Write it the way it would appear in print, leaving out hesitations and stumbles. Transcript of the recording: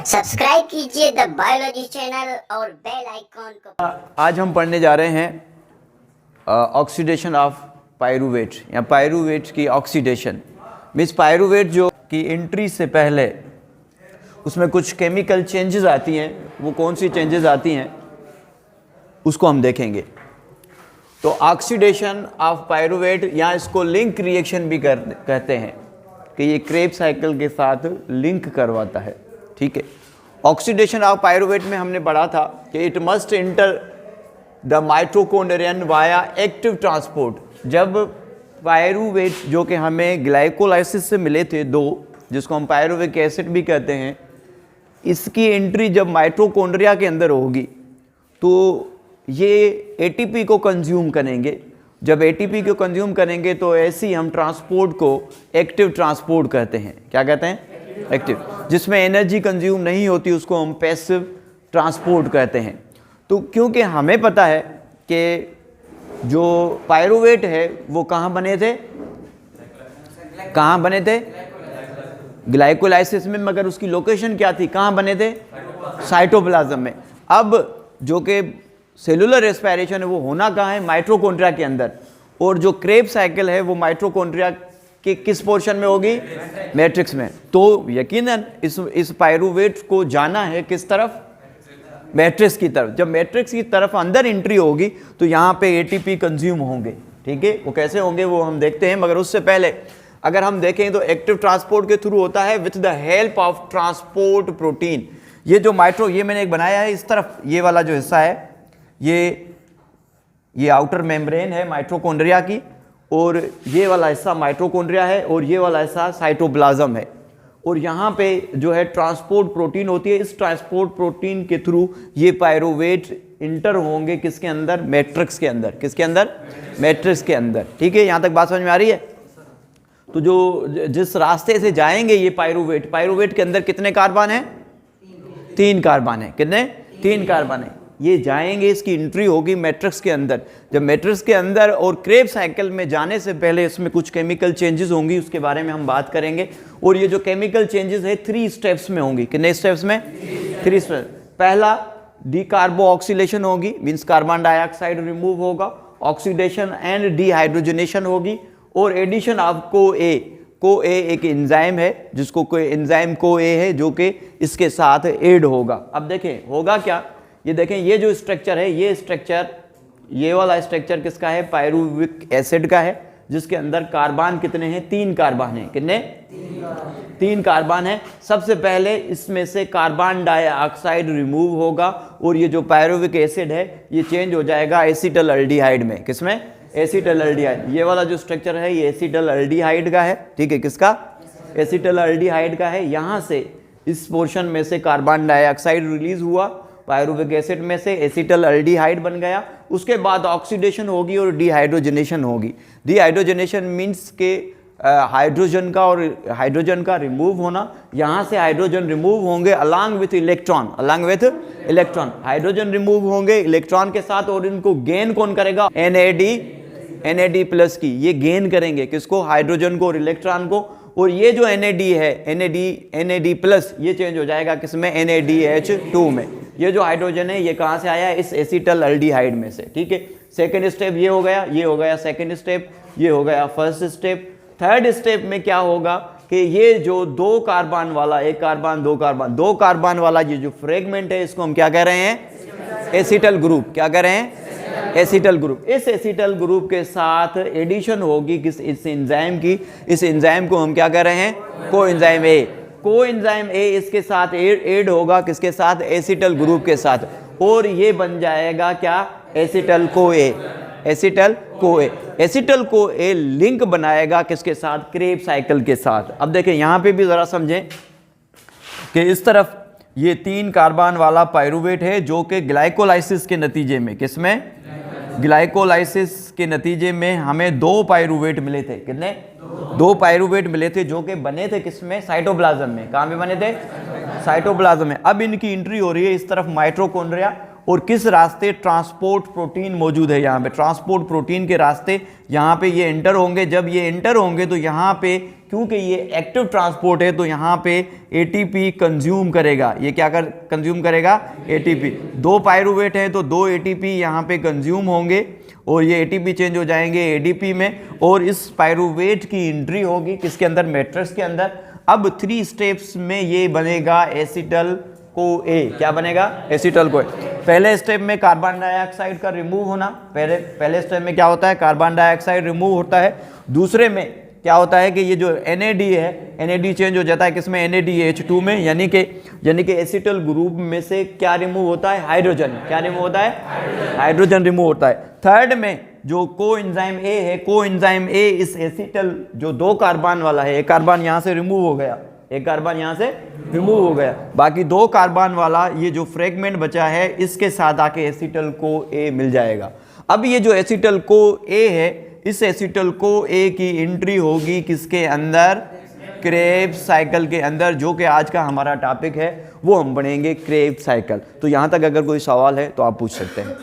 Subscribe कीजिए the biology channel और bell icon को। आज हम पढ़ने जा रहे हैं ऑक्सीडेशन ऑफ पायरूवेट या पायरूवेट की ऑक्सीडेशन। मीन्स पायरूवेट जो कि एंट्री से पहले उसमें कुछ केमिकल चेंजेस आती हैं, वो कौन सी चेंजेस आती हैं उसको हम देखेंगे। तो ऑक्सीडेशन ऑफ पायरूवेट या इसको लिंक रिएक्शन भी कहते हैं कि ये क्रेब्स साइकिल के साथ लिंक करवाता है। ठीक है, ऑक्सीडेशन ऑफ पायरूवेट में हमने पढ़ा था कि it must enter the mitochondrion via active transport. जब पायरूवेट जो कि हमें ग्लाइकोलाइसिस से मिले थे दो, जिसको हम पायरूविक एसिड भी कहते हैं, इसकी एंट्री जब माइटोकॉन्ड्रिया के अंदर होगी तो ये एटीपी को कंज्यूम करेंगे। जब एटीपी को कंज्यूम करेंगे तो ऐसी हम ट्रांसपोर्ट को एक्टिव ट्रांसपोर्ट कहते हैं। क्या कहते हैं? एक्टिव। जिसमें एनर्जी कंज्यूम नहीं होती उसको हम पैसिव ट्रांसपोर्ट कहते हैं। तो क्योंकि हमें पता है कि जो पायरूवेट है वो कहाँ बने थे, ग्लाइकोलाइसिस में, मगर उसकी लोकेशन क्या थी, कहाँ बने थे? साइटोप्लाज्म में। अब जो कि सेलुलर रेस्पिरेशन है वो होना कहाँ है? माइटोकॉन्ड्रिया के अंदर। और जो क्रेब साइकिल है वो माइटोकॉन्ड्रिया के किस पोर्शन में होगी? मैट्रिक्स में। तो यकीनन इस पायरूवेट को जाना है किस तरफ? मैट्रिक्स की तरफ। जब मैट्रिक्स की तरफ अंदर एंट्री होगी तो यहाँ पे एटीपी कंज्यूम होंगे। ठीक है, वो कैसे होंगे वो हम देखते हैं, मगर उससे पहले अगर हम देखें तो एक्टिव ट्रांसपोर्ट के थ्रू होता है with the help of transport protein. ये जो ये मैंने एक बनाया है इस तरफ, ये वाला जो हिस्सा है ये आउटर मेम्ब्रेन है माइटोकॉन्ड्रिया की, और ये वाला हिस्सा माइटोकॉन्ड्रिया है और ये वाला हिस्सा साइटोप्लाज्म है। और यहाँ पे जो है ट्रांसपोर्ट प्रोटीन होती है। इस ट्रांसपोर्ट प्रोटीन के थ्रू ये पायरूवेट इंटर होंगे किसके अंदर? मैट्रिक्स के अंदर। किसके अंदर? मैट्रिक्स के अंदर। ठीक है, यहाँ तक बात समझ में आ रही है? तो जो जिस रास्ते से जाएंगे ये पायरूवेट के अंदर कितने कार्बन है? 3 कार्बन है। कितने? 3 कार्बन है। ये जाएंगे, इसकी एंट्री होगी मैट्रिक्स के अंदर। जब मैट्रिक्स के अंदर और क्रेब साइकिल में जाने से पहले इसमें कुछ केमिकल चेंजेस होंगी, उसके बारे में हम बात करेंगे। और ये जो केमिकल चेंजेस है 3 स्टेप्स में होंगी। कितने स्टेप्स में? 3 स्टेप्स। पहला डीकार्बोक्सिलेशन होगी, मींस कार्बन डाइऑक्साइड रिमूव होगा। ऑक्सीडेशन एंड डीहाइड्रोजनेशन होगी और एडिशन ऑफ को ए एक एंजाइम है जिसको कोई एंजाइम को ए है जो कि इसके साथ ऐड होगा। अब देखें होगा क्या, ये देखें ये जो स्ट्रक्चर है, ये स्ट्रक्चर, ये वाला स्ट्रक्चर किसका है? पायरूविक एसिड का है, जिसके अंदर कार्बन कितने हैं? 3 कार्बन हैं। कितने? 3 कार्बन है। सबसे पहले इसमें से कार्बन डाइऑक्साइड रिमूव होगा और ये जो पायरूविक एसिड है ये चेंज हो जाएगा एसिटल अल्डिहाइड में। किसमें? Acetyl aldehyde. ये वाला जो स्ट्रक्चर है ये एसिटल अल्डिहाइड का है। ठीक है, किसका? एसिटल अल्डिहाइड का है। यहाँ से इस पोर्शन में से कार्बन डाइऑक्साइड रिलीज हुआ, पायरूविक एसिड में से एसिटल अल्डिहाइड बन गया। उसके बाद ऑक्सीडेशन होगी और डिहाइड्रोजनेशन होगी। डिहाइड्रोजनेशन मीन्स के हाइड्रोजन का रिमूव होना। यहाँ से हाइड्रोजन रिमूव होंगे along with electron, hydrogen remove होंगे इलेक्ट्रॉन के साथ, और इनको गेन कौन करेगा? NAD प्लस की ये गेन करेंगे। किसको? हाइड्रोजन को और इलेक्ट्रॉन को। और ये जो NAD है, NAD प्लस, ये चेंज हो जाएगा किसमें? NADH2 में। ये जो हाइड्रोजन है ये कहाँ से आया? इस एसिटल अल्डिहाइड में से। ठीक है, सेकंड स्टेप ये हो गया सेकंड स्टेप, ये हो गया फर्स्ट स्टेप। थर्ड स्टेप में क्या होगा कि ये जो 2 कार्बन वाला, 1 कार्बन 2 कार्बन वाला ये जो फ्रेगमेंट है इसको हम क्या कह रहे हैं? Acetyl group. क्या कह रहे हैं? Acetyl group. इस एसिटल ग्रुप के साथ एडिशन होगी किस? इस एंजाइम की। इस एंजाइम को हम क्या कह रहे हैं? Coenzyme A. इसके साथ ऐड होगा किसके साथ? एसिटल ग्रुप के साथ, और ये बन जाएगा क्या? एसिटल को ए लिंक बनाएगा किसके साथ? क्रेब साइकिल के साथ। अब देखें यहाँ पे भी जरा समझें कि इस तरफ ये 3 कार्बन वाला पायरूवेट है जो कि ग्लाइकोलाइसिस के नतीजे में, किसमें? ग्लाइकोलाइसिस के नतीजे में हमें 2 पायरूवेट मिले थे। कितने? 2 पायरूवेट मिले थे जो कि बने थे किसमें? साइटोप्लाज्म में। कहाँ पे बने थे? साइटोप्लाज्म में। अब इनकी एंट्री हो रही है इस तरफ माइटोकॉन्ड्रिया, और किस रास्ते ट्रांसपोर्ट प्रोटीन मौजूद है। यहाँ पे ट्रांसपोर्ट प्रोटीन के रास्ते यहाँ पे ये एंटर होंगे। जब ये एंटर होंगे तो यहाँ पे क्योंकि ये एक्टिव ट्रांसपोर्ट है तो यहाँ पे एटीपी कंज्यूम करेगा। ये क्या कर कंज्यूम करेगा? एटीपी। 2 पायरुवेट है तो 2 एटीपी यहाँ पे कंज्यूम होंगे और ये एटीपी चेंज हो जाएंगे एडीपी में और इस पायरुवेट की एंट्री होगी किसके अंदर? मैट्रिक्स के अंदर। अब 3 स्टेप्स में ये बनेगा एसिटल को ए। क्या बनेगा? एसिटल को ए। पहले स्टेप में कार्बन डाइऑक्साइड का रिमूव होना। पहले स्टेप में क्या होता है? कार्बन डाइऑक्साइड रिमूव होता है। दूसरे में क्या होता है कि ये जो NAD है, NAD चेंज हो जाता है किसमें? NADH2 में, यानी कि एसिटल ग्रुप में से क्या रिमूव होता है? हाइड्रोजन। क्या रिमूव होता है? हाइड्रोजन रिमूव होता है। थर्ड में जो कोएंजाइम ए है, कोएंजाइम ए इस एसिटल जो 2 कार्बन वाला है, एक कार्बन यहाँ से रिमूव हो गया, एक कार्बन यहाँ से रिमूव हो गया, बाकी 2 कार्बन वाला ये जो फ्रेगमेंट बचा है इसके साथ आके एसिटल को ए मिल जाएगा। अब ये जो एसिटल को ए है, इस एसिटल को ए की एंट्री होगी किसके अंदर? क्रेब्स साइकिल के अंदर, जो कि आज का हमारा टॉपिक है वो हम पढ़ेंगे क्रेब्स साइकिल। तो यहाँ तक अगर कोई सवाल है तो आप पूछ सकते हैं।